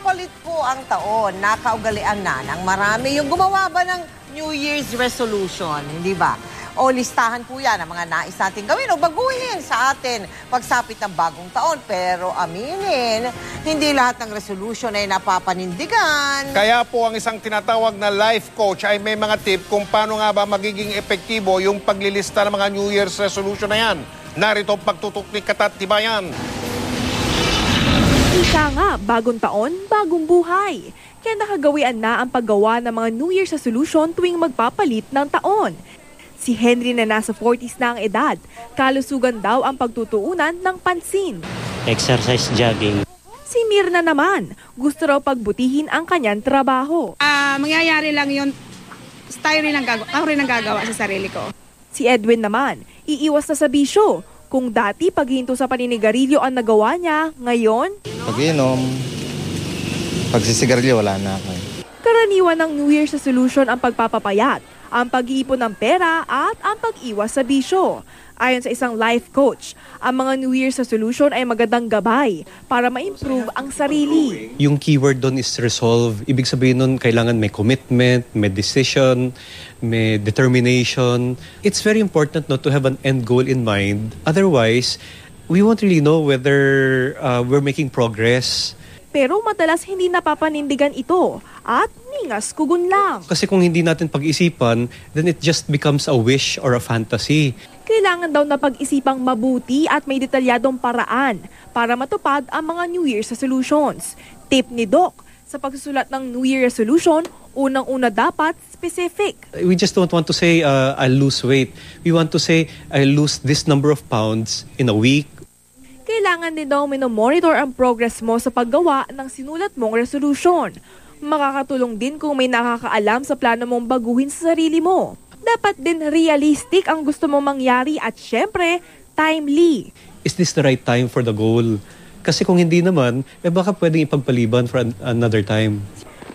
Nagpapalit po ang taon, nakaugalian na ng marami. Yung gumawa ba ng New Year's resolution, hindi ba? O listahan po yan ang mga nais natin gawin o baguhin sa atin pagsapit ng bagong taon. Pero aminin, hindi lahat ng resolution ay napapanindigan. Kaya po ang isang tinatawag na life coach ay may mga tip kung paano nga ba magiging epektibo yung paglilista ng mga New Year's resolution na yan. Narito ang pagtutok ni Katat Tibayan. Ika nga, bagong taon, bagong buhay. Kaya nakagawian na ang paggawa ng mga New Year's resolution tuwing magpapalit ng taon. Si Henry na nasa 40s na ang edad, kalusugan daw ang pagtutuunan ng pansin. Exercise, jogging. Si Mirna naman, gusto raw pagbutihin ang kanyang trabaho. Mangyayari lang yun, ako rin ang gagawa sa sarili ko. Si Edwin naman, iiwas na sa bisyo. Kung dati paghinto sa paninigarilyo ang nagawa niya, ngayon... Pag-inom, pagsisigarilyo, wala na ako. Karaniwan ng New Year's resolution ang pagpapapayat, ang pag-iipon ng pera at ang pag-iwas sa bisyo. Ayon sa isang life coach, ang mga New Year's resolution ay magandang gabay para ma-improve ang sarili. Yung keyword doon is resolve. Ibig sabihin nun, kailangan may commitment, may decision, may determination. It's very important not to have an end goal in mind. Otherwise, we won't really know whether we're making progress. Pero madalas hindi napapanindigan ito at ningas kugun lang. Kasi kung hindi natin pag-isipan, then it just becomes a wish or a fantasy. Kailangan daw na pag-isipang mabuti at may detalyadong paraan para matupad ang mga New Year's resolutions. Tip ni Doc, sa pagsusulat ng New Year resolution, unang-una dapat specific. We just don't want to say, I'll lose weight. We want to say, I'll lose this number of pounds in a week. Kailangan din daw minomonitor ang progress mo sa paggawa ng sinulat mong resolution. Makakatulong din kung may nakakaalam sa plano mong baguhin sa sarili mo. Dapat din realistic ang gusto mong mangyari at syempre, timely. Is this the right time for the goal? Kasi kung hindi naman, baka pwedeng ipagpaliban for another time.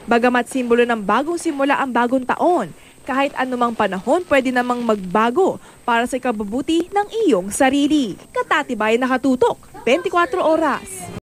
Bagamat simbolo ng bagong simula ang bagong taon, kahit anumang panahon pwede namang magbago para sa ikabubuti ng iyong sarili. Katatibay nakatutok, 24 oras.